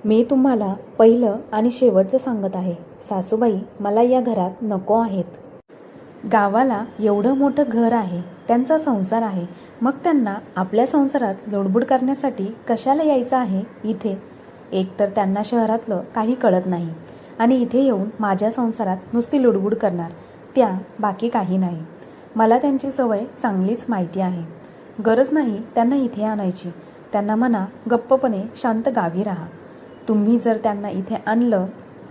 मी तुम्हाला पहिलं आणि शेवटचं सांगत आहे. सासूबाई मला या घरात नको आहेत. गावाला एवढं मोठं घर आहे, त्यांचा संसार आहे, मग त्यांना आपल्या संसारात लोडबुड करण्यासाठी कशाला यायचं आहे इथे? एकतर त्यांना शहरातलं काही कळत नाही आणि इथे येऊन माझ्या संसारात नुसती लुडबुड करणार, त्या बाकी काही नाही. मला त्यांची सवय चांगलीच माहिती आहे. गरज नाही त्यांना इथे आणायची. त्यांना म्हणा गप्पपणे शांत गावी राहा. तुम्ही जर त्यांना इथे आणलं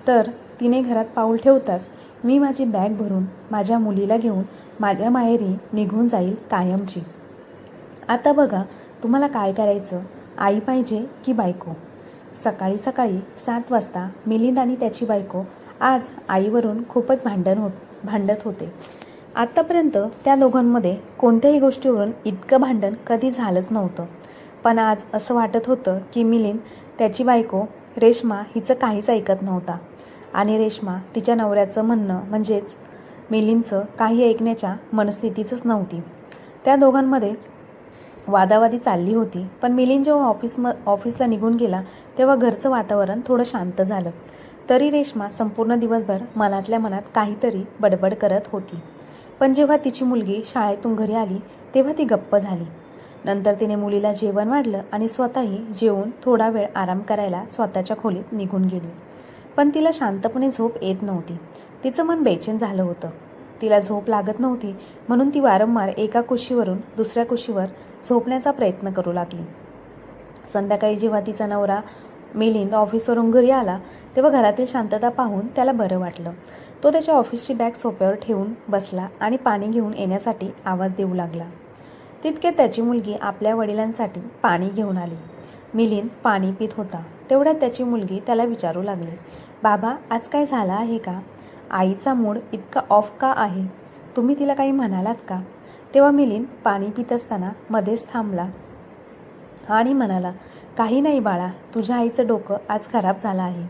तर तिने घरात पाऊल ठेवताच मी माझी बॅग भरून माझ्या मुलीला घेऊन माझ्या माहेरी निघून जाईल कायमची. आता बघा तुम्हाला काय करायचं, आई पाहिजे की बायको? सकाळी सकाळी 7 वाजता मिलिंद आणि त्याची बायको आज आईवरून खूपच भांडत होते. आत्तापर्यंत त्या दोघांमध्ये कोणत्याही गोष्टीवरून इतकं भांडण कधी झालंच नव्हतं. पण आज असं वाटत होतं की मिलिंद त्याची बायको रेश्मा हिचं काहीच ऐकत नव्हता आणि रेश्मा तिच्या नवऱ्याचं म्हणणं म्हणजेच मिलिंदचं काही ऐकण्याच्या मनस्थितीतच नव्हती. त्या दोघांमध्ये वादावादी चालली होती. पण मिलिंद जेव्हा ऑफिसला निघून गेला तेव्हा घरचं वातावरण थोडं शांत झालं. तरी रेश्मा संपूर्ण दिवसभर मनातल्या मनात काहीतरी बडबड करत होती. पण जेव्हा तिची मुलगी शाळेतून घरी आली तेव्हा ती गप्प झाली. नंतर तिने मुलीला जेवण वाढलं आणि स्वतःही जेवून थोडा वेळ आराम करायला स्वतःच्या खोलीत निघून गेली. पण तिला शांतपणे झोप येत नव्हती. तिचं मन बेचैन झालं होतं. तिला झोप लागत नव्हती म्हणून ती वारंवार एका कुशीवरून दुसऱ्या कुशीवर झोपण्याचा प्रयत्न करू लागली. संध्याकाळी जेव्हा तिचा नवरा मिलिंद ऑफिसवरून घरी आला तेव्हा घरातील शांतता पाहून त्याला बरं वाटलं. तो त्याच्या ऑफिसची बॅग सोफ्यावर ठेवून बसला आणि पाणी घेऊन येण्यासाठी आवाज देऊ लागला. तितके त्याची मुलगी आपल्या वडिलांसाठी पाणी घेऊन आली. मिलिंद पाणी पित होता. तेवढ्यात त्याची मुलगी त्याला विचारू लागली, बाबा आज काय झालं आहे का? आईचा मूड इतका ऑफ का आहे? तुम्ही तिला काही म्हणालात का? तेव्हा मिलिंद पाणी पित असताना मध्येच थांबला आणि म्हणाला, काही नाही बाळा, तुझ्या आईचं डोकं आज खराब झालं आहे.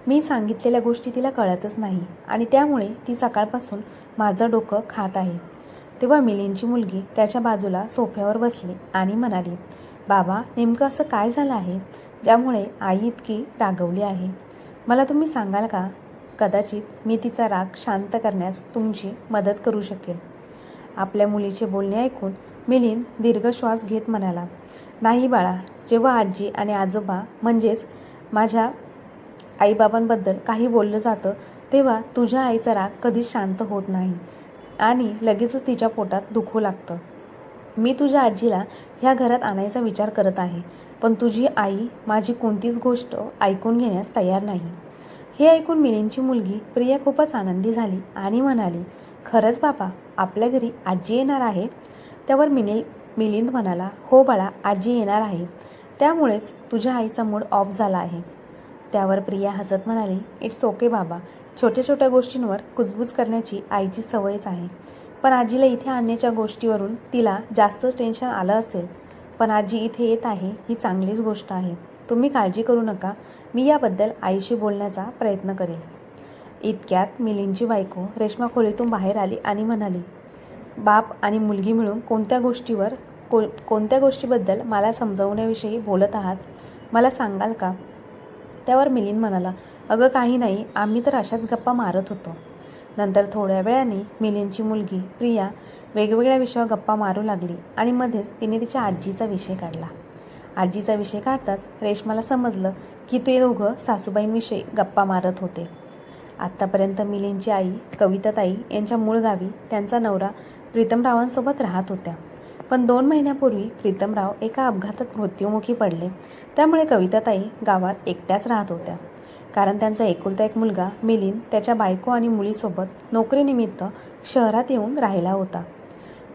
मी सांगितलेल्या गोष्टी तिला कळतच नाही आणि त्यामुळे ती सकाळपासून माझं डोकं खात आहे. तेव्हा मिलिंदची मुलगी त्याच्या बाजूला सोफ्यावर बसली आणि म्हणाली, बाबा नेमकं असं काय झालं आहे ज्यामुळे आई इतकी रागवली आहे? मला तुम्ही सांगाल का? कदाचित मी तिचा राग शांत करण्यास तुमची मदत करू शकेल. आपल्या मुलीचे बोलणे ऐकून मिलिंद दीर्घ श्वास घेत म्हणाला, नाही बाळा, जेव्हा आजी आणि आजोबा म्हणजेच माझ्या आईबाबांबद्दल काही बोललं जातं तेव्हा तुझ्या आईचा राग कधीच शांत होत नाही आणि लगेचच तिच्या पोटात दुखू लागतं. मी तुझ्या आजीला ह्या घरात आणायचा विचार करत आहे, पण तुझी आई माझी कोणतीच गोष्ट ऐकून घेण्यास तयार नाही. हे ऐकून मिलिंदची मुलगी प्रिया खूपच आनंदी झाली आणि म्हणाली, खरंच बाबा, आपल्या घरी आजी येणार आहे? त्यावर मिलिंद म्हणाला, हो बाळा, आजी येणार आहे. त्यामुळेच तुझ्या आईचा मूड ऑफ झाला आहे. त्यावर प्रिया हसत म्हणाली, इट्स ओके बाबा, छोट्या छोट्या गोष्टींवर कुजबूज करण्याची आईची सवयच आहे. पण आजीला इथे आणण्याच्या गोष्टीवरून तिला जास्तच टेन्शन आलं असेल. पण आजी इथे येत आहे ही चांगलीच गोष्ट आहे. तुम्ही काळजी करू नका, मी याबद्दल आईशी बोलण्याचा प्रयत्न करेल. इतक्यात मिलिंदची बायको रेश्मा खोलीतून बाहेर आली आणि म्हणाली, बाप आणि मुलगी मिळून कोणत्या गोष्टीबद्दल मला समजवण्याविषयी बोलत आहात, मला सांगाल का? त्यावर मिलिंद म्हणाला, अगं काही नाही, आम्ही तर अशाच गप्पा मारत होतो. नंतर थोड्या वेळाने मिलिंदची मुलगी प्रिया वेगवेगळ्या विषयावर गप्पा मारू लागली आणि मध्येच तिने तिच्या आजीचा विषय काढला. आजीचा विषय काढताच रेश्माला समजलं की ते दोघं सासूबाईंविषयी गप्पा मारत होते. आत्तापर्यंत मिलिंदची आई कविताताई यांच्या मूळ गावी त्यांचा नवरा प्रीतमरावांसोबत राहत होत्या. पण 2 महिन्यापूर्वी प्रीतमराव एका अपघातात मृत्युमुखी पडले. त्यामुळे कविताताई गावात एकट्याच राहत होत्या. कारण त्यांचा एकुलता एक मुलगा मिलिंद त्याच्या बायको आणि मुलीसोबत नोकरीनिमित्त शहरात येऊन राहिला होता.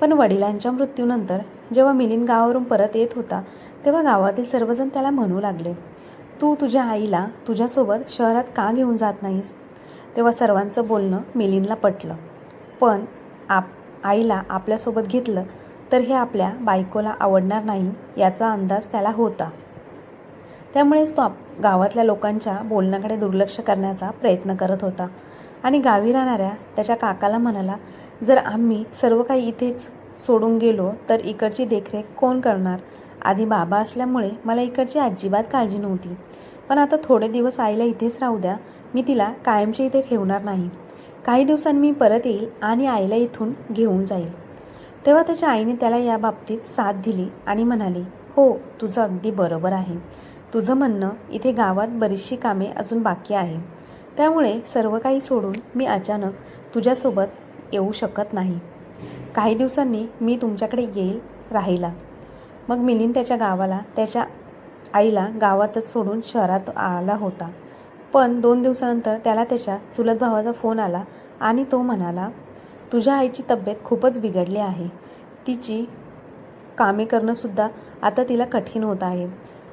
पण वडिलांच्या मृत्यूनंतर जेव्हा मिलिंद गावावरून परत येत होता तेव्हा गावातील सर्वजण त्याला म्हणू लागले, तू तुझ्या आईला तुझ्यासोबत शहरात का घेऊन जात नाहीस? तेव्हा सर्वांचं बोलणं मिलिंदला पटलं. पण आईला आपल्यासोबत घेतलं तर हे आपल्या बायकोला आवडणार नाही याचा अंदाज त्याला होता. त्यामुळेच तो गावातल्या लोकांच्या बोलण्याकडे दुर्लक्ष करण्याचा प्रयत्न करत होता आणि गावी राहणाऱ्या त्याच्या काकाला म्हणाला, जर आम्ही सर्व काही इथेच सोडून गेलो तर इकडची देखरेख कोण करणार? आधी बाबा असल्यामुळे मला इकडची अजिबात काळजी नव्हती. पण आता थोडे दिवस आईला इथेच राहू द्या, मी तिला कायमची इथे ठेवणार नाही. काही दिवसांनी मी परत येईल आणि आईला इथून घेऊन जाईल. तेव्हा त्याच्या आईने त्याला या बाबतीत साथ दिली आणि म्हणाली, हो, तुझं अगदी बरोबर आहे. तुझं म्हणणं, इथे गावात बरीचशी कामे अजून बाकी आहे. त्यामुळे सर्व काही सोडून मी अचानक तुझ्यासोबत येऊ शकत नाही. काही दिवसांनी मी तुमच्याकडे येईल राहायला. मग मिलिंद त्याच्या आईला गावातच सोडून शहरात आला होता. पण 2 दिवसानंतर त्याला त्याच्या चुलत भावाचा फोन आला आणि तो म्हणाला, तुझ्या आईची तब्येत खूपच बिघडली आहे. तिची कामे करणंसुद्धा आता तिला कठीण होत आहे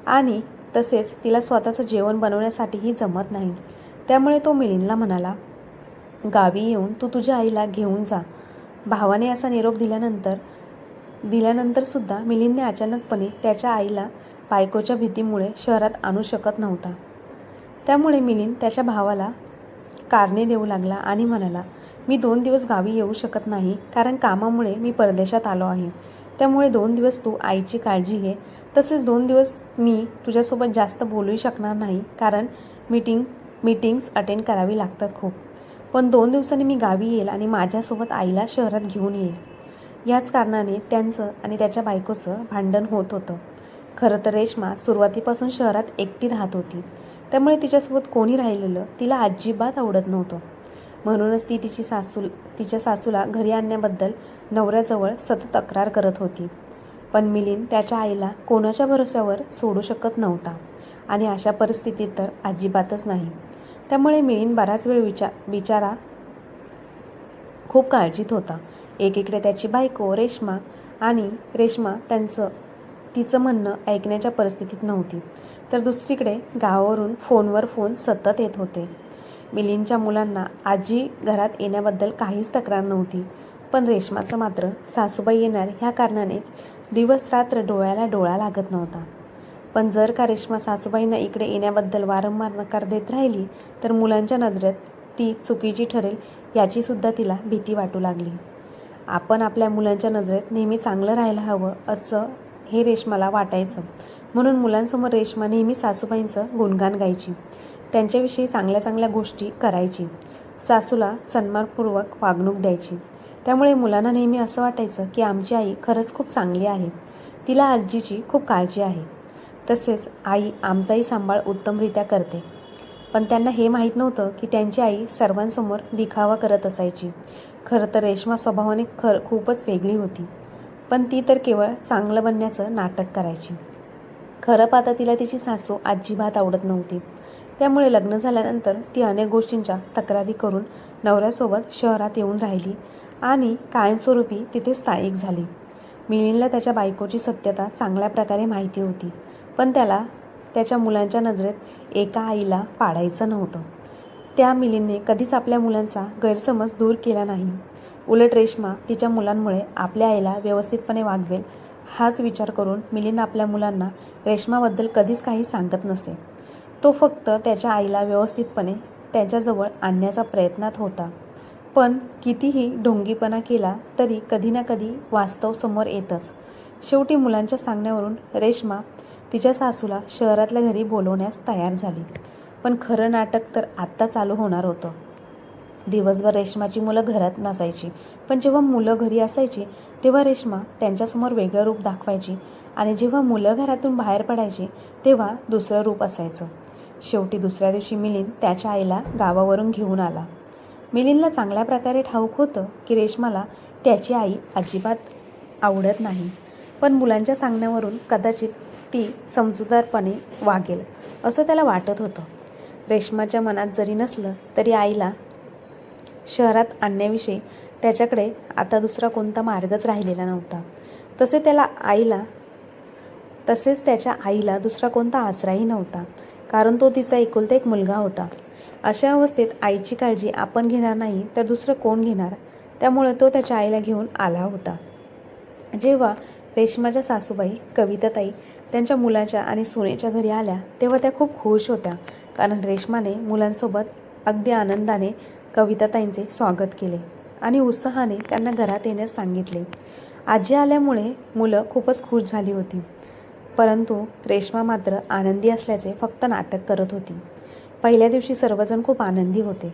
आणि तसेच तिला स्वतःचं जेवण बनवण्यासाठीही जमत नाही. त्यामुळे तो मिलिंदला म्हणाला, गावी येऊन तू तुझ्या आईला घेऊन जा. भावाने असा निरोप दिल्यानंतर सुद्धा मिलिंदने अचानकपणे त्याच्या आईला बायकोच्या भीतीमुळे शहरात आणू शकत नव्हता. त्यामुळे मिलिंद त्याच्या भावाला कारणे देऊ लागला आणि म्हणाला, मी 2 दिवस गावी येऊ शकत नाही कारण कामामुळे मी परदेशात आलो आहे. त्यामुळे 2 दिवस तू आईची काळजी घे. तसेच 2 दिवस मी तुझ्यासोबत जास्त बोलूही शकणार नाही कारण मीटिंग्स अटेंड करावी लागतात खूप. पण 2 दिवसांनी मी गावी येईल आणि माझ्यासोबत आईला शहरात घेऊन येईल. याच कारणाने त्यांचं आणि त्याच्या बायकोचं भांडण होत होतं. खरं तर रेश्मा सुरुवातीपासून शहरात एकटी राहत होती. त्यामुळे तिच्यासोबत कोणी राहिलेलं तिला अजिबात आवडत नव्हतं. म्हणूनच ती तिच्या सासूला घरी आणण्याबद्दल नवऱ्याजवळ सतत तक्रार करत होती. पण मिलिंद त्याच्या आईला कोणाच्या भरोश्यावर सोडू शकत नव्हता आणि अशा परिस्थितीत तर अजिबातच नाही. त्यामुळे मिलिंद बराच वेळ बिचारा खूप काळजीत होता. एकीकडे त्याची बायको रेश्मा तिचं म्हणणं ऐकण्याच्या परिस्थितीत नव्हती, तर दुसरीकडे गावावरून फोन सतत येत होते. मिलिंदच्या मुलांना आजी घरात येण्याबद्दल काहीच तक्रार नव्हती. पण रेश्माचं मात्र सासूबाई येणार ह्या कारणाने दिवस रात्र डोळ्याला डोळा लागत नव्हता. पण जर का रेश्मा सासूबाईंना इकडे येण्याबद्दल वारंवार नकार देत राहिली तर मुलांच्या नजरेत ती चुकीची ठरेल याचीसुद्धा तिला भीती वाटू लागली. आपण आपल्या मुलांच्या नजरेत नेहमी चांगलं राहायला हवं असं हे रेश्माला वाटायचं. म्हणून मुलांसमोर रेश्मा नेहमी सासूबाईंचं गुणगान गायची, त्यांच्याविषयी चांगल्या चांगल्या गोष्टी करायची, सासूला सन्मानपूर्वक वागणूक द्यायची. त्यामुळे मुलांना नेहमी असं वाटायचं की आमची आई खरंच खूप चांगली आहे, तिला आजीची खूप काळजी आहे. तसेच आई आमचाही सांभाळ उत्तमरित्या करते. पण त्यांना हे माहीत नव्हतं की त्यांची आई सर्वांसमोर दिखावा करत असायची. खरं तर रेश्मा स्वभावाने खूपच वेगळी होती. पण ती तर केवळ चांगलं बनण्याचं नाटक करायची. खरं पाहता तिला तिची सासू अजिबात आवडत नव्हती. त्यामुळे लग्न झाल्यानंतर ती अनेक गोष्टींच्या तक्रारी करून नवऱ्यासोबत शहरात येऊन राहिली आणि कायमस्वरूपी तिथे स्थायिक झाली. मिलिंदला त्याच्या बायकोची सत्यता चांगल्या प्रकारे माहिती होती. पण त्याला त्याच्या मुलांच्या नजरेत एका आईला पाडायचं नव्हतं. त्या मिलिंदने कधीच आपल्या मुलांचा गैरसमज दूर केला नाही. उलट रेश्मा तिच्या मुलांमुळे आपल्या आईला व्यवस्थितपणे वागवेल हाच विचार करून मिलिंद आपल्या मुलांना रेश्माबद्दल कधीच काही सांगत नसे. तो फक्त त्याच्या आईला व्यवस्थितपणे त्याच्याजवळ आणण्याचा प्रयत्नात होता. पण कितीही ढोंगीपणा केला तरी कधी ना कधी वास्तव समोर येतच. शेवटी मुलांच्या सांगण्यावरून रेश्मा तिच्या सासूला शहरातल्या घरी बोलवण्यास तयार झाली. पण खरं नाटक तर आत्ता चालू होणार होतं. दिवसभर रेश्माची मुलं घरात नसायची, पण जेव्हा मुलं घरी असायची तेव्हा रेश्मा त्यांच्यासमोर वेगळं रूप दाखवायची आणि जेव्हा मुलं घरातून बाहेर पडायची तेव्हा दुसरं रूप असायचं. शेवटी दुसऱ्या दिवशी मिलिंद त्याच्या आईला गावावरून घेऊन आला. मिलिंदला चांगल्या प्रकारे ठाऊक होतं की रेश्माला त्याची आई अजिबात आवडत नाही. पण मुलांच्या सांगण्यावरून कदाचित ती समजूतदारपणे वागेल असं त्याला वाटत होतं. रेश्माच्या मनात जरी नसलं तरी आईला शहरात आणण्याविषयी त्याच्याकडे आता दुसरा कोणता मार्गच राहिलेला नव्हता. तसेच त्याच्या आईला दुसरा कोणता आसराही नव्हता, कारण तो तिचा एकुलता एक मुलगा होता. अशा अवस्थेत आईची काळजी आपण घेणार नाही तर दुसरं कोण घेणार. त्यामुळे तो त्याच्या आईला घेऊन आला होता. जेव्हा रेश्माच्या सासूबाई कविताताई त्यांच्या मुलाच्या आणि सुनेच्या घरी आल्या तेव्हा त्या खूप खुश होत्या, कारण रेश्माने मुलांसोबत अगदी आनंदाने कविताताईंचे स्वागत केले आणि उत्साहाने त्यांना घरात येण्यास सांगितले. आजी आल्यामुळे मुलं खूपच खुश झाली होती. परंतु रेश्मा मात्र आनंदी असल्याचे फक्त नाटक करत होती. पहिल्या दिवशी सर्वजण खूप आनंदी होते.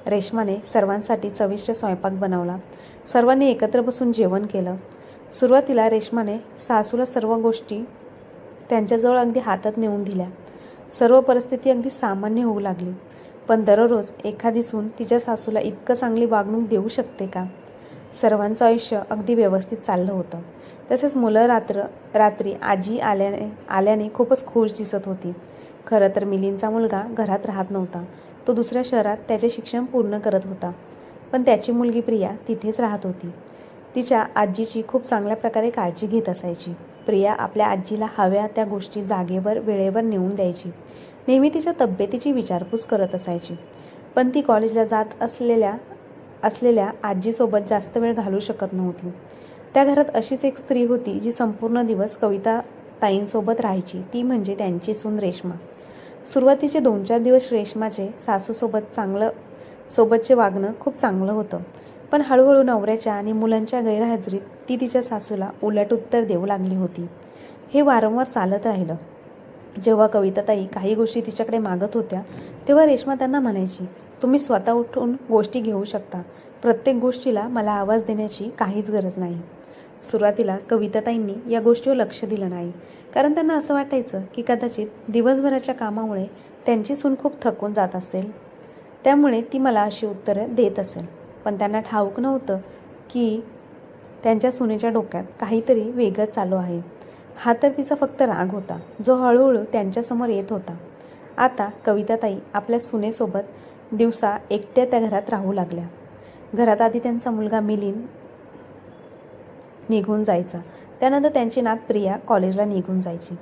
रेश्माने सर्वांसाठी चविष्ट स्वयंपाक बनवला. सर्वांनी एकत्र बसून जेवण केलं. सुरुवातीला रेश्माने सासूला सर्व गोष्टी त्यांच्याजवळ अगदी हातात नेऊन दिल्या. सर्व परिस्थिती अगदी सामान्य होऊ लागली. पण दररोज एखादी सून तिच्या सासूला इतकं चांगली वागणूक देऊ शकते का? सर्वांचं आयुष्य अगदी व्यवस्थित चाललं होतं. तसेच मुलं रात्री आजी आल्याने खूपच खुश दिसत होती. खरं तर मिलिंदचा मुलगा घरात राहत नव्हता. तो दुसऱ्या शहरात त्याचे शिक्षण पूर्ण करत होता. पण त्याची मुलगी प्रिया तिथेच राहत होती. तिच्या आजीची खूप चांगल्या प्रकारे काळजी घेत असायची. प्रिया आपल्या आजीला हव्या त्या गोष्टी जागेवर वेळेवर नेऊन द्यायची. नेहमी तिच्या तब्येतीची विचारपूस करत असायची. पण ती कॉलेजला जात असलेल्या आजीसोबत जास्त वेळ घालवू शकत नव्हती. त्या घरात अशीच एक स्त्री होती जी संपूर्ण दिवस कविता ताईंसोबत राहायची. ती म्हणजे त्यांची सून रेश्मा. सुरुवातीचे 2-4 दिवस रेश्माचे सोबतचे वागणं खूप चांगलं होतं. पण हळूहळू नवऱ्याच्या आणि मुलांच्या गैरहजेरीत ती तिच्या सासूला उलट उत्तर देऊ लागली होती. हे वारंवार चालत राहिलं. जेव्हा कविताताई काही गोष्टी तिच्याकडे मागत होत्या तेव्हा रेश्मा त्यांना म्हणायची, तुम्ही स्वतः उठून गोष्टी घेऊ शकता. प्रत्येक गोष्टीला मला आवाज देण्याची काहीच गरज नाही. सुरुवातीला कविताताईंनी या गोष्टीवर लक्ष दिलं नाही. कारण त्यांना असं वाटायचं की कदाचित दिवसभराच्या कामामुळे त्यांची सून खूप थकून जात असेल. त्यामुळे ती मला अशी उत्तरं देत असेल. पण त्यांना ठाऊक नव्हतं की त्यांच्या सुनेच्या डोक्यात काहीतरी वेगळं चालू आहे. हा तर तिचा फक्त राग होता, जो हळूहळू त्यांच्यासमोर येत होता. आता कविताताई आपल्या सुनेसोबत दिवसा एकट्या त्या घरात राहू लागल्या. घरात आधी त्यांचा मुलगा मिलिंद निघून जायचा. त्यानंतर त्यांची नात प्रिया कॉलेजला निघून जायची.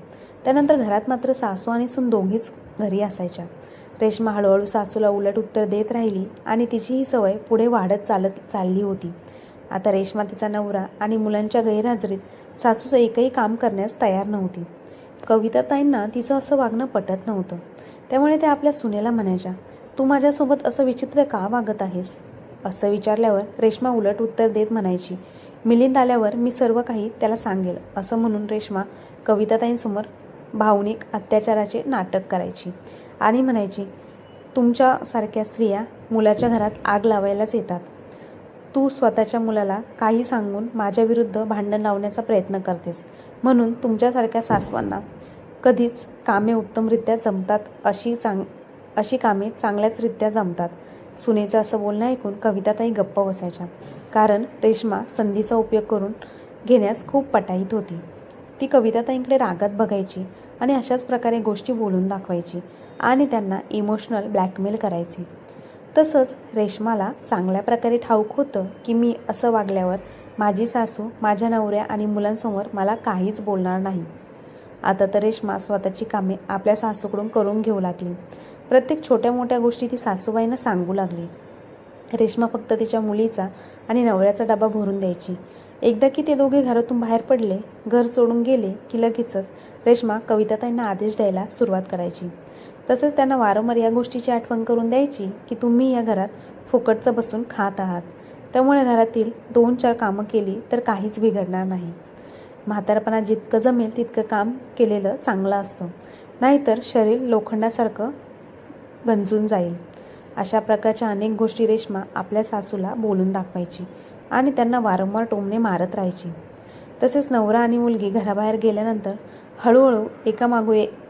त्यानंतर घरात मात्र सासू आणि सून दोघीच घरी असायच्या. रेश्मा हळूहळू सासूला उलट उत्तर देत राहिली आणि तिची ही सवय पुढे वाढत चालली होती. आता रेश्मा तिचा नवरा आणि मुलांच्या गैरहजेरीत सासूचं एकही काम करण्यास तयार नव्हती. कविताताईंना तिचं असं वागणं पटत नव्हतं. त्यामुळे त्या आपल्या सुनेला म्हणायच्या, तू माझ्यासोबत असं विचित्र का वागत आहेस? असं विचारल्यावर रेश्मा उलट उत्तर देत म्हणायची, मिलिंद आल्यावर मी सर्व काही त्याला सांगेल. असं म्हणून रेश्मा कविताताईंसमोर भावनिक अत्याचाराचे नाटक करायची आणि म्हणायची, तुमच्यासारख्या स्त्रिया मुलाच्या घरात आग लावायलाच येतात. तू स्वतःच्या मुलाला काही सांगून माझ्या विरुद्ध भांडण लावण्याचा प्रयत्न करतेस. म्हणून तुमच्यासारख्या सासवांना कधीच कामे उत्तमरित्या जमतात, अशी कामे चांगल्याचरित्या जमतात. सुनेचं असं बोलणं ऐकून कविताताई गप्प बसायच्या. कारण रेश्मा संधीचा उपयोग करून घेण्यास खूप पटाईत होती. ती कविताताईंकडे रागात बघायची आणि अशाच प्रकारे गोष्टी बोलून दाखवायची आणि त्यांना इमोशनल ब्लॅकमेल करायची. तसंच रेश्माला चांगल्या प्रकारे ठाऊक होतं की मी असं वागल्यावर माझी सासू माझ्या नवऱ्या आणि मुलांसमोर मला काहीच बोलणार नाही. आता तर रेश्मा स्वतःची कामे आपल्या सासूकडून करून घेऊ लागली. प्रत्येक छोट्या मोठ्या गोष्टी ती सासूबाईंना सांगू लागली. रेश्मा फक्त तिच्या मुलीचा आणि नवऱ्याचा डबा भरून द्यायची. एकदा की ते दोघे घरातून बाहेर पडले, घर सोडून गेले की लगेचच रेश्मा कविताताईंना आदेश द्यायला सुरुवात करायची. तसंच त्यांना वारंवार या गोष्टीची आठवण करून द्यायची की तुम्ही या घरात फुकटचं बसून खात आहात. त्यामुळे घरातील 2-4 कामं केली तर काहीच बिघडणार नाही. म्हातारपणात जितकं जमेल तितकं काम केलेलं चांगलं असतं, नाहीतर शरीर लोखंडासारखं गंजून जाईल. अशा प्रकारच्या अनेक गोष्टी रेश्मा आपल्या सासूला बोलून दाखवायची आणि त्यांना वारंवार टोमणे मारत राहायची. तसेच नवरा आणि मुलगी घराबाहेर गेल्यानंतर हळूहळू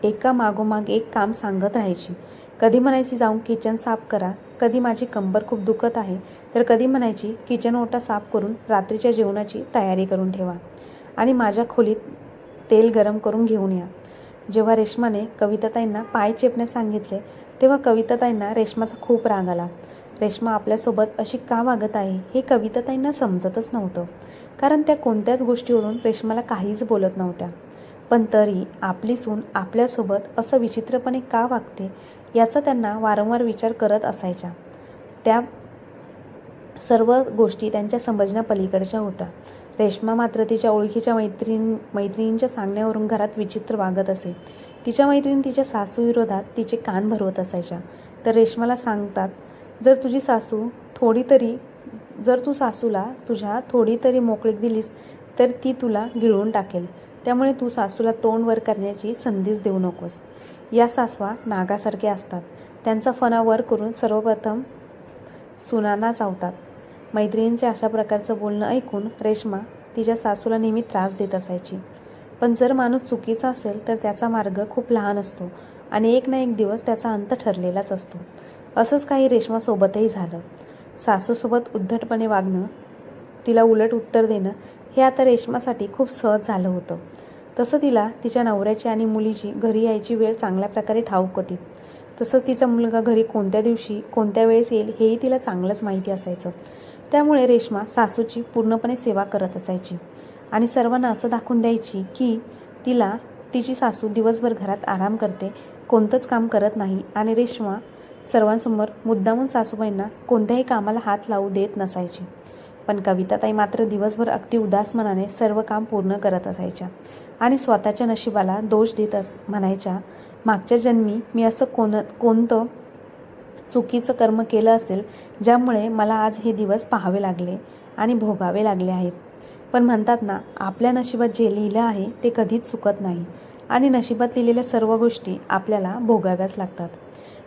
एकामागोमाग एक काम सांगत राहायची. कधी म्हणायची जाऊन किचन साफ करा, कधी माझी कंबर खूप दुखत आहे, तर कधी म्हणायची किचन ओटा साफ करून रात्रीच्या जेवणाची तयारी करून ठेवा आणि माझ्या खोलीत तेल गरम करून घेऊन या. जेव्हा रेश्माने कविताताईंना पाय चेपण्यास सांगितले तेव्हा कविताताईंना रेश्माचा खूप राग आला. रेश्मा आपल्यासोबत अशी का वागत आहे हे कविताताईंना समजतच नव्हतं. कारण त्या कोणत्याच गोष्टीवरून रेश्माला काहीच बोलत नव्हत्या. पण तरी आपली सून आपल्यासोबत असं विचित्रपणे का वागते याचा त्यांना वारंवार विचार करत असायच्या. त्या सर्व गोष्टी त्यांच्या समजण्यापलीकडच्या होत्या. रेश्मा मात्र तिच्या ओळखीच्या मैत्रिणींच्या सांगण्यावरून घरात विचित्र वागत असे. तिच्या मैत्रिणी तिच्या सासूविरोधात तिचे कान भरवत असायच्या. तर रेश्माला सांगतात, जर तू सासूला तुझ्या थोडी तरी मोकळीक दिलीस तर ती तुला गिळून टाकेल. त्यामुळे तू सासूला तोंड वर करण्याची संधीच देऊ नकोस. या सासवा नागासारखे असतात. त्यांचा फणा वर करून सर्वप्रथम सुनांना चावतात. मैत्रिणींचे अशा प्रकारचं बोलणं ऐकून रेश्मा तिच्या सासूला नेहमी त्रास देत असायची. पण जर माणूस चुकीचा असेल तर त्याचा मार्ग खूप लहान असतो आणि एक ना एक दिवस त्याचा अंत ठरलेलाच असतो. असंच काही रेश्मासोबतही झालं. सासूसोबत उद्धटपणे वागणं, तिला उलट उत्तर देणं हे आता रेश्मासाठी खूप सहज झालं होतं. तसं तिला तिच्या नवऱ्याची आणि मुलीची घरी यायची वेळ चांगल्या प्रकारे ठाऊक होती. तसंच तिचा मुलगा घरी कोणत्या दिवशी कोणत्या वेळेस येईल हेही तिला चांगलंच माहिती असायचं. त्यामुळे रेश्मा सासूची पूर्णपणे सेवा करत असायची आणि सर्वांना असं दाखवून द्यायची की तिची सासू दिवसभर घरात आराम करते, कोणतंच काम करत नाही. आणि रेश्मा सर्वांसमोर मुद्दामून सासूबाईंना कोणत्याही कामाला हात लावू देत नसायची. पण कविताताई मात्र दिवसभर अगदी उदास मनाने सर्व काम पूर्ण करत असायच्या आणि स्वतःच्या नशिबाला दोष देत म्हणायच्या, मागच्या जन्मी मी असं कोणतं चुकीचं कर्म केलं असेल ज्यामुळे मला आज हे दिवस पाहावे लागले आणि भोगावे लागले आहेत. पण म्हणतात ना, आपल्या नशिबात जे लिहिलं आहे ते कधीच चुकत नाही आणि नशिबात लिहिलेल्या सर्व गोष्टी आपल्याला भोगाव्याच लागतात.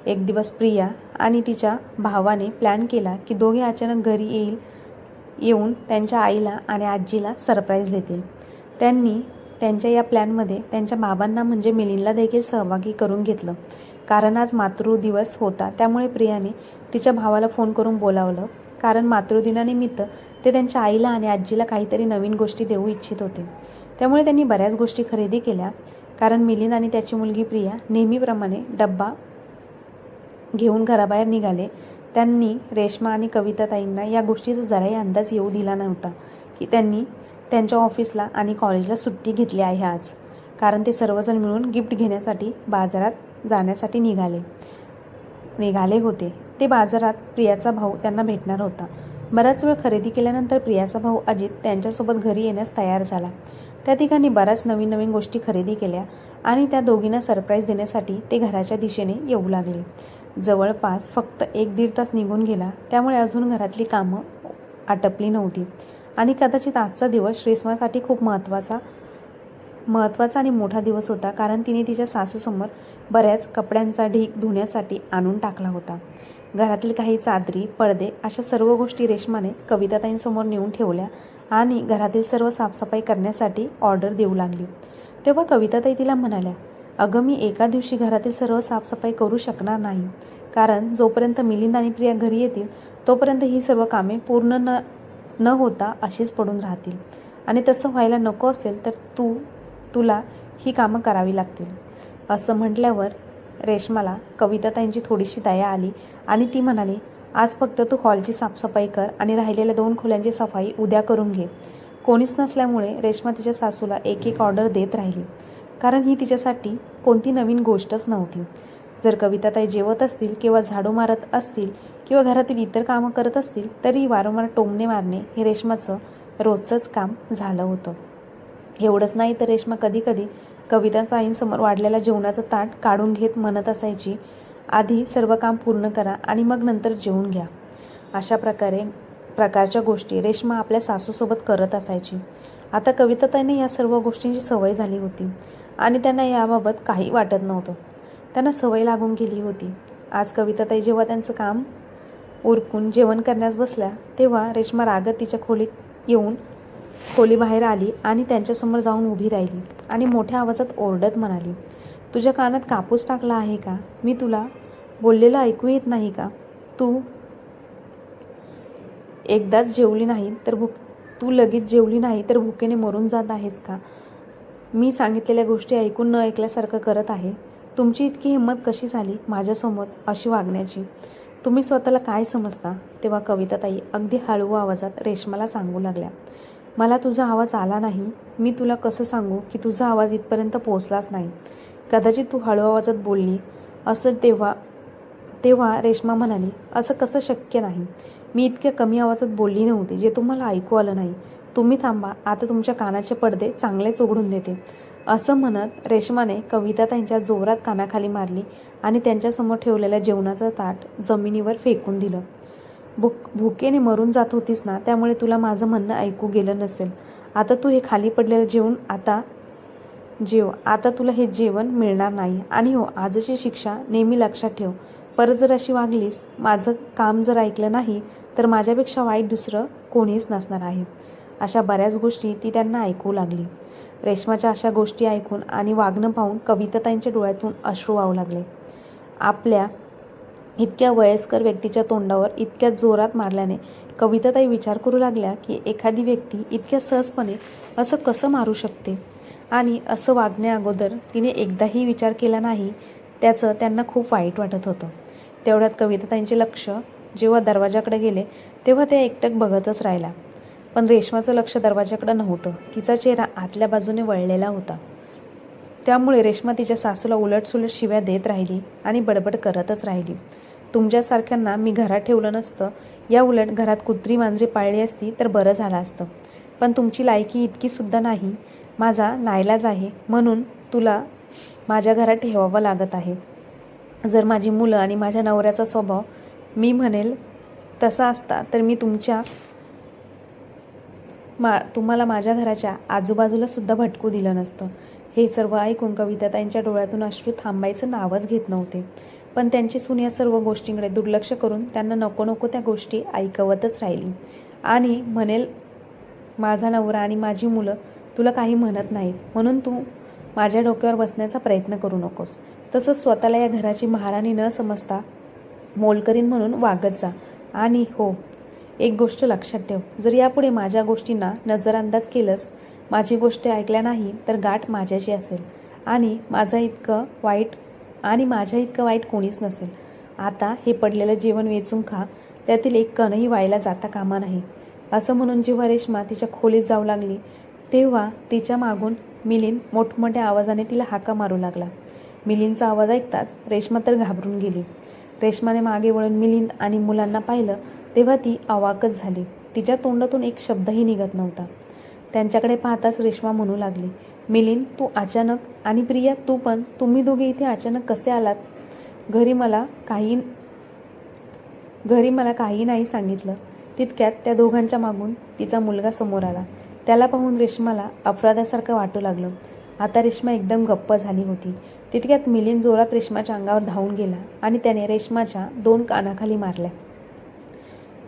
एक दिवस प्रिया आणि तिच्या भावाने प्लॅन केला की दोघे अचानक घरी येऊन त्यांच्या आईला आणि आजीला सरप्राईज देतील. त्यांनी त्यांच्या या प्लॅनमध्ये त्यांच्या बाबांना म्हणजे मिलिंदला देखील सहभागी करून घेतलं. कारण आज मातृदिवस होता, त्यामुळे प्रियाने तिच्या भावाला फोन करून बोलावलं. कारण मातृदिनानिमित्त ते त्यांच्या आईला आणि आजीला काहीतरी नवीन गोष्टी देऊ इच्छित होते. त्यामुळे त्यांनी बऱ्याच गोष्टी खरेदी केल्या. कारण मिलिंद आणि त्याची मुलगी प्रिया नेहमीप्रमाणे डब्बा घेऊन घराबाहेर निघाले. त्यांनी रेश्मा आणि कविताताईंना या गोष्टीचा जराही अंदाज येऊ दिला नव्हता की त्यांनी त्यांच्या ऑफिसला आणि कॉलेजला सुट्टी घेतली आहे आज. कारण ते सर्वजण मिळून गिफ्ट घेण्यासाठी बाजारात जाण्यासाठी निघाले होते. ते बाजारात प्रियाचा भाऊ त्यांना भेटणार होता. बराच वेळ खरेदी केल्यानंतर प्रियाचा भाऊ अजित त्यांच्यासोबत घरी येण्यास तयार झाला. त्या ठिकाणी बऱ्याच नवीन गोष्टी खरेदी केल्या आणि त्या दोघींना सरप्राईज देण्यासाठी ते घराच्या दिशेने येऊ लागले. जवळपास फक्त 1-1.5 तास निघून गेला. त्यामुळे अजून घरातली कामं आटपली नव्हती आणि कदाचित आजचा दिवस रेश्मासाठी खूप महत्त्वाचा आणि मोठा दिवस होता. कारण तिने तिच्या सासूसमोर बऱ्याच कपड्यांचा ढीग धुण्यासाठी आणून टाकला होता. घरातील काही चादरी, पडदे अशा सर्व गोष्टी रेश्माने कविताताईंसमोर नेऊन ठेवल्या आणि घरातील सर्व साफसफाई करण्यासाठी ऑर्डर देऊ लागली. तेव्हा कविताताई तिला म्हणाल्या, अगं मी एका दिवशी घरातील सर्व साफसफाई करू शकणार नाही. कारण जोपर्यंत मिलिंद आणि प्रिया घरी येतील तोपर्यंत ही सर्व कामे पूर्ण न होता अशीच पडून राहतील आणि तसं व्हायला नको असेल तर तुला ही कामं करावी लागतील. असं म्हटल्यावर रेश्माला कविताताईंची थोडीशी दया आली आणि ती म्हणाली, आज फक्त तू हॉलची साफसफाई कर आणि राहिलेल्या 2 खोल्यांची सफाई उद्या करून घे. कोणीच नसल्यामुळे रेश्मा तिच्या सासूला एक ऑर्डर देत राहिली. कारण ही तिच्यासाठी कोणती नवीन गोष्टच नव्हती. जर कविताताई जेवत असतील किंवा झाडू मारत असतील किंवा घरातील इतर कामं करत असतील तरी वारंवार टोमणे मारणे हे रेश्माचं रोजचंच काम झालं होतं. एवढंच नाही तर रेश्मा कधी कविताताईंसमोर वाढलेल्या जेवणाचं ताट काढून घेत म्हणत असायची, आधी सर्व काम पूर्ण करा आणि मग नंतर जेवून घ्या. अशा प्रकारच्या गोष्टी रेश्मा आपल्या सासूसोबत करत असायची. आता कविताताईंना या सर्व गोष्टींची सवय झाली होती आणि त्यांना याबाबत काही वाटत नव्हतं. त्यांना सवय लागून गेली होती. आज कविताताई जेव्हा त्यांचं काम उरकून जेवण करण्यास बसल्या तेव्हा रेश्मा रागत तिच्या खोलीत येऊन खोलीबाहेर आली आणि त्यांच्यासमोर जाऊन उभी राहिली आणि मोठ्या आवाजात ओरडत म्हणाली, तुझ्या कानात कापूस टाकला आहे का? मी तुला बोललेलं ऐकू येत नाही का? तू लगेच जेवली नाही तर भुकेने मरून जात आहेस का? मी सांगितलेल्या गोष्टी ऐकून न ऐकल्यासारखं करत आहे. तुमची इतकी हिंमत कशी झाली माझ्यासमोर अशी वागण्याची? तुम्ही स्वतःला काय समजता? तेव्हा कविताताई अगदी हळू आवाजात रेश्माला सांगू लागल्या, मला तुझा आवाज आला नाही. मी तुला कसं सांगू की तुझा आवाज इथपर्यंत पोहोचलाच नाही. कदाचित तू हळू आवाजात बोलली असं. तेव्हा रेश्मा म्हणाली, असं कसं शक्य नाही? मी इतक्या कमी आवाजात बोलली नव्हती जे तुम्हाला ऐकू आलं नाही. तुम्ही थांबा, आता तुमच्या कानाचे पडदे चांगलेच उघडून देते. असं म्हणत रेश्माने कविताताईंच्या जोरात कानाखाली मारली आणि त्यांच्यासमोर ठेवलेल्या जेवणाचं ताट जमिनीवर फेकून दिलं. भुकेने मरून जात होतीस ना, त्यामुळे तुला माझं म्हणणं ऐकू गेलं नसेल. आता तू हे खाली पडलेलं जेवण आता जेव, आता तुला हे जेवण मिळणार नाही. आणि हो, आजची शिक्षा नेहमी लक्षात ठेव. परत जर अशी वागलीस, माझं काम जर ऐकलं नाही, तर माझ्यापेक्षा वाईट दुसरं कोणीच नसणार आहे. अशा बऱ्याच गोष्टी ती त्यांना ऐकू लागली. रेश्माच्या अशा गोष्टी ऐकून आणि वागणं पाहून कविताताईंच्या डोळ्यातून अश्रू वाहू लागले. आपल्या इतक्या वयस्कर व्यक्तीच्या तोंडावर इतक्या जोरात मारल्याने कविताताई विचार करू लागल्या की एखादी व्यक्ती इतक्या सहजपणे असं कसं मारू शकते, आणि असं वागण्या अगोदर तिने एकदाही विचार केला नाही. त्याचं त्यांना खूप वाईट वाटत होतं. तेवढ्यात कविताताईंचे लक्ष जेव्हा दरवाजाकडे गेले तेव्हा त्या एकटक बघतच राहिल्या. पण रेश्माचं लक्ष दरवाजाकडे नव्हतं. तिचा चेहरा आतल्या बाजूने वळलेला होता. त्यामुळे रेश्मा तिच्या सासूला उलटसुलट शिव्या देत राहिली आणि बडबड करतच राहिली. तुमच्यासारख्यांना मी घरात ठेवलं नसतं, या उलट घरात कुत्री मांजरी पाळली असती तर बरं झालं असतं. पण तुमची लायकी इतकीसुद्धा नाही. माझा नाईलाज आहे, म्हणून तुला माझ्या घरात ठेवावं लागत आहे. जर माझी मुलं आणि माझ्या नवऱ्याचा स्वभाव मी म्हणेल तसा असता तर मी तुम्हाला माझ्या घराच्या आजूबाजूला सुद्धा भटकू दिलं नसतं. हे सर्व ऐकून कविताताईंच्या डोळ्यातून अश्रू थांबायचं नावच घेत नव्हते. पण त्यांची सून या सर्व गोष्टींकडे दुर्लक्ष करून त्यांना नको नको त्या गोष्टी ऐकवतच राहिली आणि म्हणेल, माझा नवरा आणि माझी मुलं तुला काही म्हणत नाहीत, म्हणून तू माझ्या डोक्यावर बसण्याचा प्रयत्न करू नकोस. तसंच स्वतःला या घराची महाराणी न समजता मोलकरीण म्हणून वागत जा. आणि हो, एक गोष्ट लक्षात ठेव, जर यापुढे माझ्या गोष्टींना नजरअंदाज केलंस, माझी गोष्ट ऐकल्या नाही, तर गाठ माझ्याशी असेल आणि माझ्या इतकं वाईट कोणीच नसेल. आता हे पडलेलं जेवण वेचून खा, त्यातील एक कणही व्हायला जाता कामा नाही. असं म्हणून जेव्हा रेश्मा तिच्या खोलीत जाऊ लागली तेव्हा तिच्या मागून मिलिंद मोठमोठ्या आवाजाने तिला हाका मारू लागला. मिलिंदचा आवाज ऐकताच रेश्मा तर घाबरून गेली. रेश्माने मागे वळून मिलिंद आणि मुलांना पाहिलं तेव्हा ती अवाकच झाली. तिच्या तोंडातून एक शब्दही निघत नव्हता. त्यांच्याकडे पाहताच रेश्मा म्हणू लागली, मिलिंद, तू अचानक, आणि प्रिया तू पण, तुम्ही दोघे इथे अचानक कसे आलात? घरी मला काही नाही सांगितलं. तितक्यात त्या दोघांच्या मागून तिचा मुलगा समोर आला. त्याला पाहून रेश्माला अपराधासारखं वाटू लागलं. आता रेश्मा एकदम गप्प झाली होती. तितक्यात मिलिंद जोरात रेश्माच्या अंगावर धावून गेला आणि त्याने रेश्माच्या 2 कानाखाली मारल्या.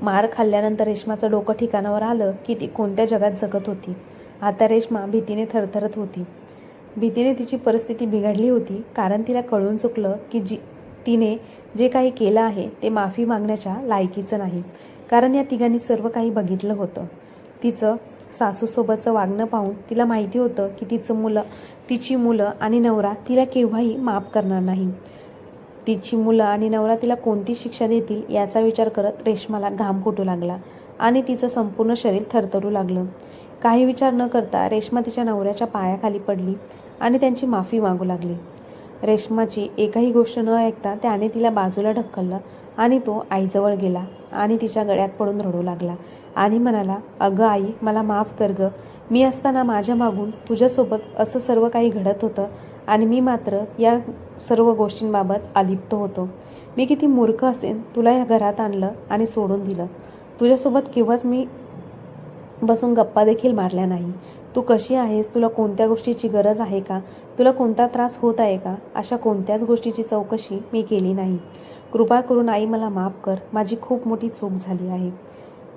मार खाल्ल्यानंतर रेश्माचं डोकं ठिकाणावर आलं की ती कोणत्या जगात जगत होती. आता रेश्मा भीतीने थरथरत होती. भीतीने तिची परिस्थिती बिघडली होती, कारण तिला कळून चुकलं की तिने जे काही केलं आहे ते माफी मागण्याच्या लायकीचं नाही. कारण या तिघांनी सर्व काही बघितलं होतं. तिचं सासूसोबतचं वागणं पाहून तिला माहिती होतं की तिची मुलं आणि नवरा तिला केव्हाही माफ करणार नाही. तिची मुलं आणि नवरा तिला कोणती शिक्षा देतील याचा विचार करत रेश्माला घाम फुटू लागला आणि तिचं संपूर्ण शरीर थरथरू लागलं. काही विचार न करता रेश्मा तिच्या नवऱ्याच्या पायाखाली पडली आणि त्यांची माफी मागू लागली. रेश्माची एकही गोष्ट न ऐकता त्याने तिला बाजूला ढकललं आणि तो आईजवळ गेला आणि तिच्या गळ्यात पडून रडू लागला आणि म्हणाला, अगं आई, मला माफ कर गं. मी असताना माझ्या मागून तुझ्यासोबत असं सर्व काही घडत होतं आणि मी मात्र या सर्व गोष्टींबाबत अलिप्त होतो. मी किती मूर्ख असेन तुला या घरात आणलं आणि सोडून दिलं. तुझ्यासोबत केव्हाच मी बसून गप्पा देखील मारल्या नाही. तू कशी आहेस, तुला कोणत्या गोष्टीची गरज आहे का, तुला कोणता त्रास होत आहे का, अशा कोणत्याच गोष्टीची चौकशी मी केली नाही. कृपा करून आई मला माफ कर. माझी खूप मोठी चूक झाली आहे.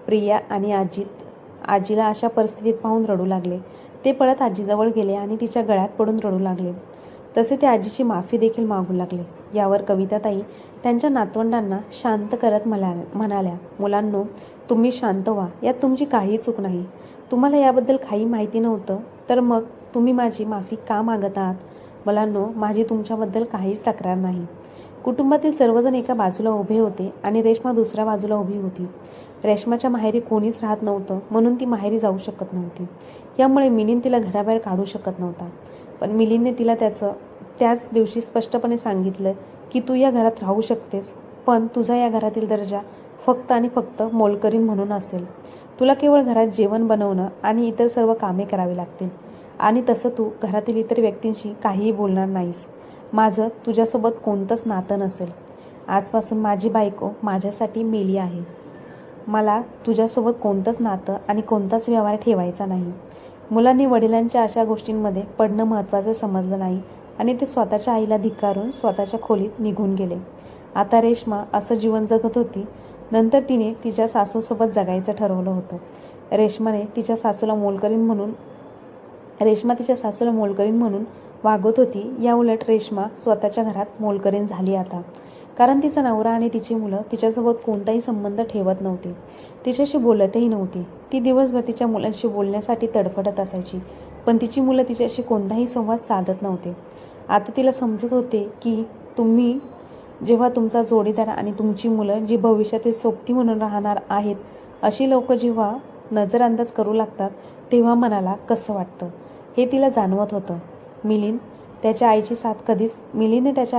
प्रिया आणि आजीला अशा परिस्थितीत पाहून रडू लागले. ते पळत आजीजवळ गेले आणि तिच्या गळ्यात पडून रडू लागले. तसे ते आजीची माफी देखील मागू लागले. यावर कविताताई त्यांच्या नातवंडांना शांत करत म्हणाल्या, मुलांनो, तुम्ही शांत व्हा. यात तुमची काही चूक नाही. तुम्हाला याबद्दल काही माहिती नव्हतं तर मग तुम्ही माझी माफी का मागत आहात? मुलांनो, माझी तुमच्याबद्दल काहीच तक्रार नाही. कुटुंबातील सर्वजण एका बाजूला उभे होते आणि रेश्मा दुसऱ्या बाजूला उभी होती. रेश्माच्या माहेरी कोणीच राहत नव्हतं, म्हणून ती माहेरी जाऊ शकत नव्हती. यामुळे मिलिंद तिला घराबाहेर काढू शकत नव्हता. पण मिलिंदने तिला त्याच दिवशी स्पष्टपणे सांगितलं की तू या घरात राहू शकतेस, पण तुझा या घरातील दर्जा फक्त आणि फक्त मोलकरीण म्हणून असेल. तुला केवळ घरात जेवण बनवणं आणि इतर सर्व कामे करावी लागतील आणि तसं तू घरातील इतर व्यक्तींशी काहीही बोलणार नाहीस. माझं तुझ्यासोबत कोणतंच नातं नसेल. आजपासून माझी बायको माझ्यासाठी मेली आहे. मला तुझ्यासोबत कोणतंच नातं आणि कोणताच व्यवहार ठेवायचा नाही. मुलांनी वडिलांच्या अशा गोष्टींमध्ये पडणं महत्त्वाचं समजलं नाही आणि ते स्वतःच्या आईला धिक्कारून स्वतःच्या खोलीत निघून गेले. आता रेश्मा असं जीवन जगत होती. नंतर तिने तिच्या सासूसोबत जगायचं ठरवलं होतं. रेश्मा तिच्या सासूला मोलकरीण म्हणून वागवत होती. याउलट रेश्मा स्वतःच्या घरात मोलकरीण झाली आता. कारण तिचा नवरा आणि तिची मुलं तिच्यासोबत कोणताही संबंध ठेवत नव्हते. तिच्याशी बोलतही नव्हती. ती दिवसभर तिच्या मुलांशी बोलण्यासाठी तडफडत असायची, पण तिची मुलं तिच्याशी कोणताही संवाद साधत नव्हते. आता तिला समजत होते की तुम्ही जेव्हा तुमचा जोडीदार आणि तुमची मुलं जी भविष्यातील सोबती म्हणून राहणार आहेत अशी लोक जेव्हा नजरअंदाज करू लागतात तेव्हा मनाला कसं वाटतं हे तिला जाणवत होतं. मिलिंदने त्याच्या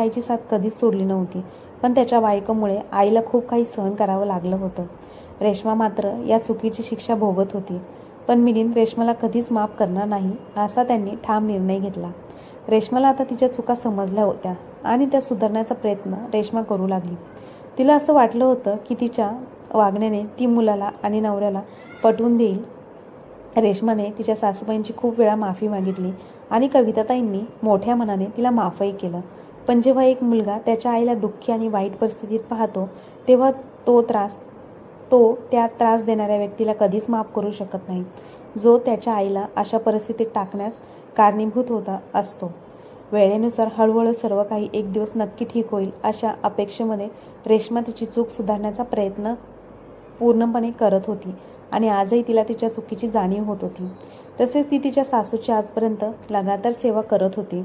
आईची साथ कधीच सोडली नव्हती, पण त्याच्या बायकोमुळे आईला खूप काही सहन करावं लागलं होतं. रेश्मा मात्र या चुकीची शिक्षा भोगत होती. पण मिलिंद रेश्माला कधीच माफ करणार नाही असा त्यांनी ठाम निर्णय घेतला. रेश्माला आता तिच्या चुका समजल्या होत्या आणि त्या सुधारण्याचा प्रयत्न रेश्मा करू लागली. तिला असं वाटलं होतं की तिच्या वागण्याने ती मुलाला आणि नवऱ्याला पटवून देईल. रेश्माने तिच्या सासूबाईंची खूप वेळा माफी मागितली आणि कविताताईंनी मोठ्या मनाने तिला माफही केलं. पण जेव्हा एक मुलगा त्याच्या आईला दुःखी आणि वाईट परिस्थितीत पाहतो तेव्हा तो त्या त्रास देणाऱ्या व्यक्तीला कधीच माफ करू शकत नाही, जो त्याच्या आईला अशा परिस्थितीत टाकण्यास कारणीभूत होता असतो. वेळेनुसार हळूहळू सर्व काही एक दिवस नक्की ठीक होईल अशा अपेक्षेमध्ये रेश्मा तिची चूक सुधारण्याचा प्रयत्न पूर्णपणे करत होती आणि आजही तिला तिच्या चुकीची जाणीव होत होती. तसेच ती तिच्या सासूची आजपर्यंत लगातार सेवा करत होती.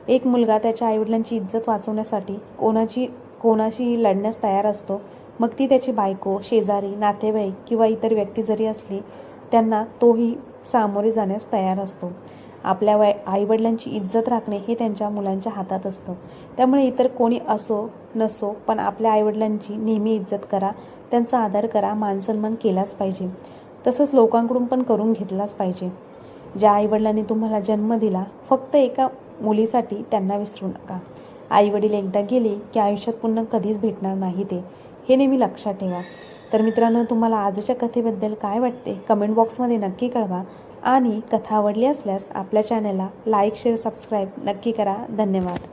एक मुलगा त्याच्या आईवडिलांची इज्जत वाचवण्यासाठी कोणाशी लढण्यास तयार असतो, मग ती त्याची बायको, शेजारी, नातेवाईक किंवा इतर व्यक्ती जरी असली त्यांना तोही सामोरे जाण्यास तयार असतो. आपल्या आईवडिलांची इज्जत राखणे हे त्यांच्या मुलांच्या हातात असतं. त्यामुळे इतर कोणी असो नसो पण आपल्या आईवडिलांची नेहमी इज्जत करा, त्यांचा आदर करा, मानसन्मान केलाच पाहिजे. तसंच लोकांकडून पण करून घेतलाच पाहिजे. ज्या आईवडिलांनी तुम्हाला जन्म दिला फक्त एका मुलीसाठी त्यांना विसरू नका. आईवडील एकदा गेले की आयुष्यात पुन्हा कधीच भेटणार नाही ते, हे नेहमी लक्षात ठेवा. तर मित्रांनो, तुम्हाला आजच्या कथेबद्दल काय वाटते कमेंट बॉक्समध्ये नक्की कळवा आणि कथा आवडली असल्यास आपल्या चॅनलला लाईक, शेअर, सबस्क्राईब नक्की करा. धन्यवाद.